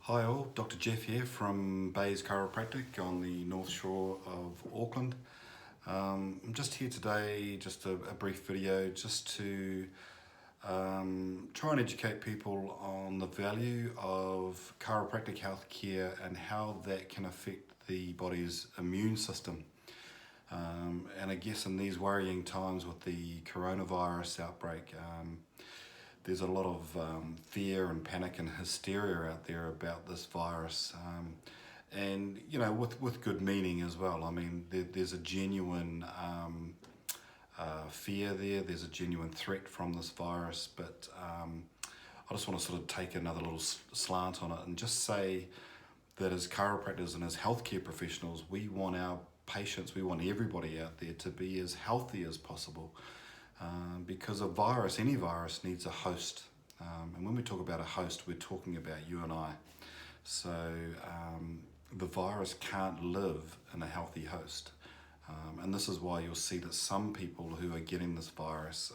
Hi all, Dr. Jeff here from Bayes Chiropractic on the North Shore of Auckland. I'm just here today, just a brief video just to try and educate people on the value of chiropractic healthcare and how that can affect the body's immune system. And I guess in these worrying times with the coronavirus outbreak, there's a lot of fear and panic and hysteria out there about this virus, and with good meaning as well. I mean, there's a genuine fear there. There's a genuine threat from this virus, but I just want to sort of take another little slant on it and just say that as chiropractors and as healthcare professionals, we want our patients, we want everybody out there to be as healthy as possible. Because a virus, any virus, needs a host. And when we talk about a host, we're talking about you and I. So the virus can't live in a healthy host. And this is why you'll see that some people who are getting this virus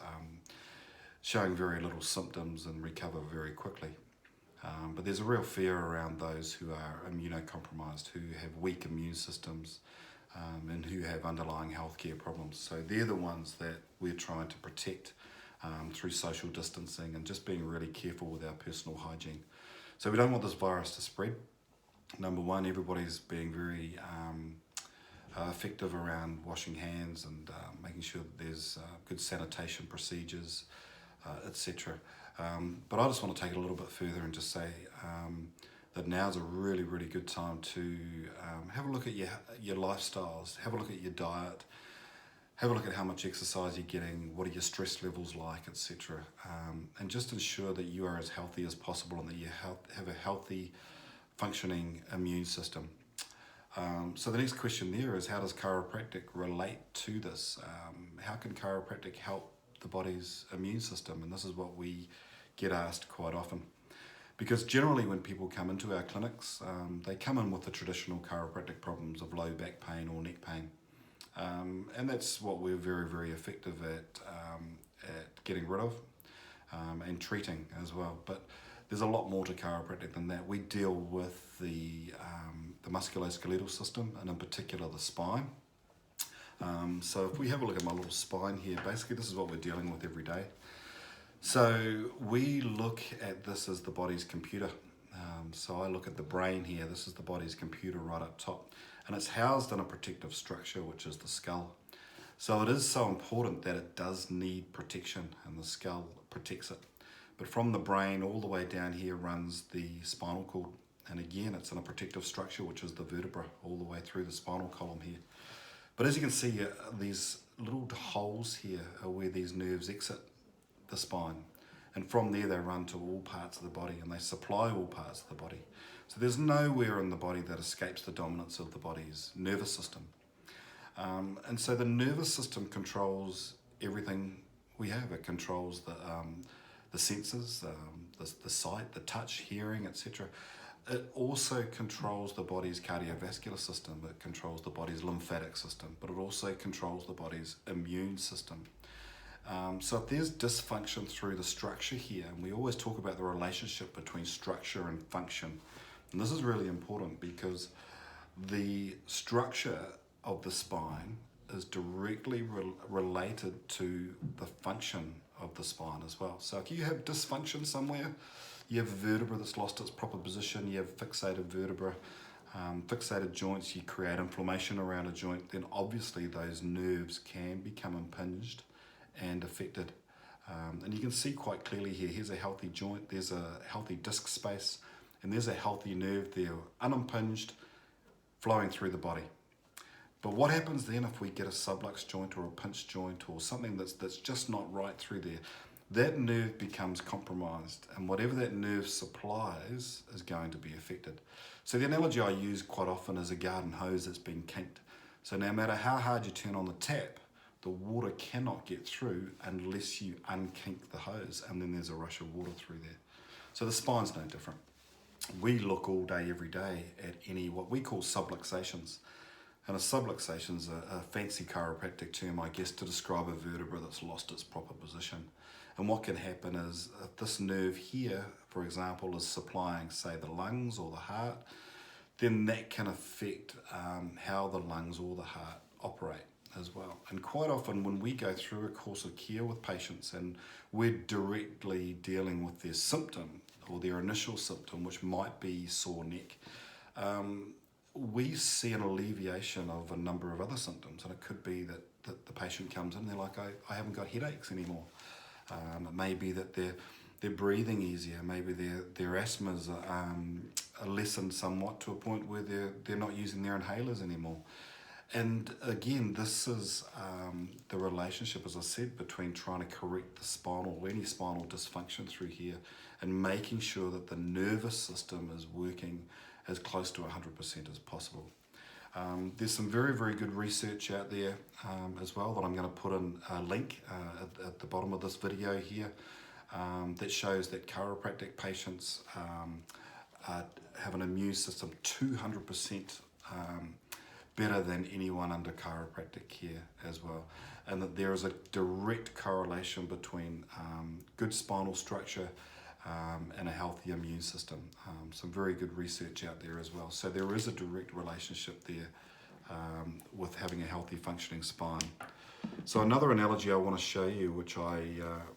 showing very little symptoms and recover very quickly. But there's a real fear around those who are immunocompromised, who have weak immune systems, and who have underlying healthcare problems. So they're the ones that we're trying to protect through social distancing and just being really careful with our personal hygiene. So we don't want this virus to spread. Number one, everybody's being very effective around washing hands and making sure that there's good sanitation procedures, etc. But I just want to take it a little bit further and just say that now's a really, really good time to have a look at your lifestyles, have a look at your diet, have a look at how much exercise you're getting, what are your stress levels like, etc. And just ensure that you are as healthy as possible and that you have a healthy, functioning immune system. So the next question there is, how does chiropractic relate to this? How can chiropractic help the body's immune system? And this is what we get asked quite often. Because generally when people come into our clinics, they come in with the traditional chiropractic problems of low back pain or neck pain. And that's what we're very, very effective at getting rid of and treating as well. But there's a lot more to chiropractic than that. We deal with the musculoskeletal system, and in particular the spine. So if we have a look at my little spine here, basically this is what we're dealing with every day. So we look at this as the body's computer. So I look at the brain here. This is the body's computer right up top. And it's housed in a protective structure, which is the skull. So it is so important that it does need protection, and the skull protects it. But from the brain all the way down here runs the spinal cord. And again, it's in a protective structure, which is the vertebra, all the way through the spinal column here. But as you can see, these little holes here are where these nerves exit the spine, and from there they run to all parts of the body, and they supply all parts of the body. So there's nowhere in the body that escapes the dominance of the body's nervous system. And so the nervous system controls everything we have. It controls the senses, the sight, the touch, hearing, etc. It also controls the body's cardiovascular system. It controls the body's lymphatic system, but it also controls the body's immune system. So if there's dysfunction through the structure here, and we always talk about the relationship between structure and function, and this is really important because the structure of the spine is directly related to the function of the spine as well. So if you have dysfunction somewhere, you have a vertebra that's lost its proper position, you have fixated vertebra, fixated joints, you create inflammation around a joint, then obviously those nerves can become impinged and affected. And you can see quite clearly here, here's a healthy joint, there's a healthy disc space, and there's a healthy nerve there, unimpinged, flowing through the body. But what happens then if we get a sublux joint or a pinch joint or something that's just not right through there? That nerve becomes compromised, and whatever that nerve supplies is going to be affected. So the analogy I use quite often is a garden hose that's been kinked. So no matter how hard you turn on the tap, the water cannot get through unless you unkink the hose, and then there's a rush of water through there. So the spine's no different. We look all day, every day at any what we call subluxations. And a subluxation's a fancy chiropractic term, I guess, to describe a vertebra that's lost its proper position. And what can happen is if this nerve here, for example, is supplying, say, the lungs or the heart, then that can affect how the lungs or the heart operate as well. And quite often when we go through a course of care with patients and we're directly dealing with their symptom or their initial symptom, which might be sore neck, we see an alleviation of a number of other symptoms. And it could be that the patient comes in and they're like, I haven't got headaches anymore. It may be that they're breathing easier. Maybe their asthmas are lessened somewhat to a point where they're not using their inhalers anymore. And again, this is the relationship, as I said, between trying to correct the spinal or any spinal dysfunction through here and making sure that the nervous system is working as close to 100% as possible. There's some very, very good research out there as well that I'm going to put in a link at the bottom of this video here that shows that chiropractic patients have an immune system 200% better than anyone under chiropractic care as well, and that there is a direct correlation between good spinal structure and a healthy immune system. Some very good research out there as well. So there is a direct relationship there with having a healthy functioning spine. So another analogy I want to show you, which I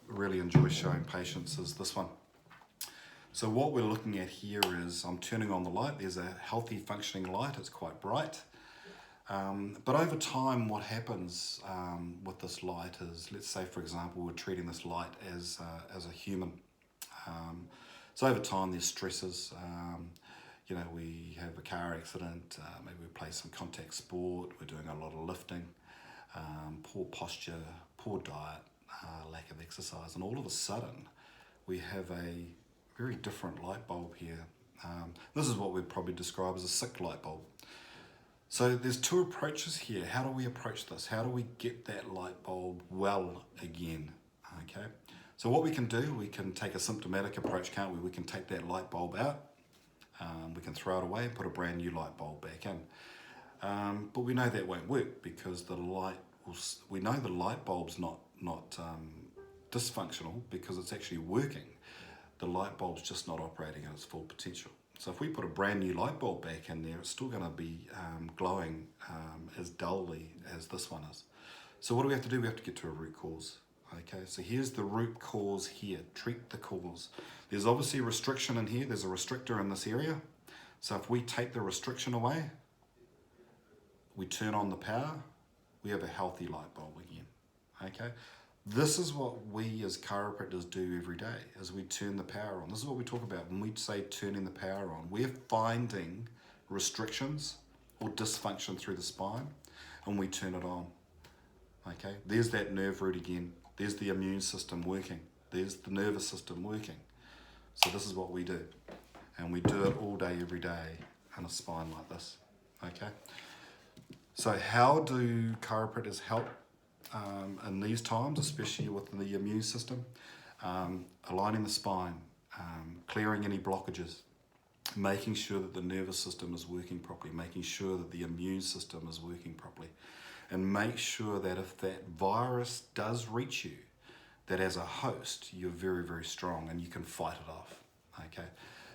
really enjoy showing patients, is this one. So what we're looking at here is I'm turning on the light. There's a healthy functioning light. It's quite bright. But over time, what happens with this light is, let's say, for example, we're treating this light as a human. So over time, there's stresses. We have a car accident, maybe we play some contact sport, we're doing a lot of lifting, poor posture, poor diet, lack of exercise, and all of a sudden we have a very different light bulb here. This is what we'd probably describe as a sick light bulb. So there's two approaches here. How do we approach this? How do we get that light bulb well again? Okay. So what we can do, we can take a symptomatic approach, can't we? We can take that light bulb out, we can throw it away and put a brand new light bulb back in. But we know that won't work because we know the light bulb's not dysfunctional because it's actually working. The light bulb's just not operating at its full potential. So if we put a brand new light bulb back in there, it's still going to be glowing as dully as this one is. So what do we have to do? We have to get to a root cause. Okay, so here's the root cause here. Treat the cause. There's obviously a restriction in here. There's a restrictor in this area. So if we take the restriction away, we turn on the power, we have a healthy light bulb again. Okay, this is what we as chiropractors do every day, is we turn the power on. This is what we talk about when we say turning the power on. We're finding restrictions or dysfunction through the spine and we turn it on. Okay, there's that nerve root again. There's the immune system working. There's the nervous system working. So this is what we do. And we do it all day, every day in a spine like this. Okay. So how do chiropractors help in these times, especially with the immune system? Aligning the spine, clearing any blockages, making sure that the nervous system is working properly, making sure that the immune system is working properly. And make sure that if that virus does reach you, that as a host, you're very, very strong and you can fight it off. Okay,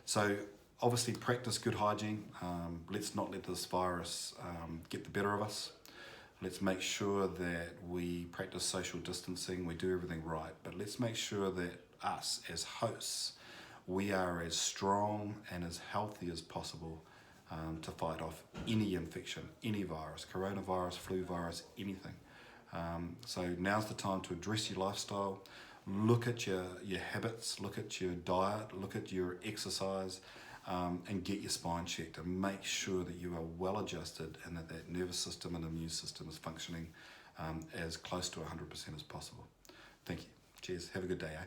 so obviously practice good hygiene. Let's not let this virus get the better of us. Let's make sure that we practice social distancing, we do everything right, but let's make sure that us as hosts, we are as strong and as healthy as possible to fight off any infection, any virus, coronavirus, flu virus, anything. So now's the time to address your lifestyle, look at your habits, look at your diet, look at your exercise, and get your spine checked and make sure that you are well adjusted and that nervous system and immune system is functioning as close to 100% as possible. Thank you. Cheers. Have a good day, eh?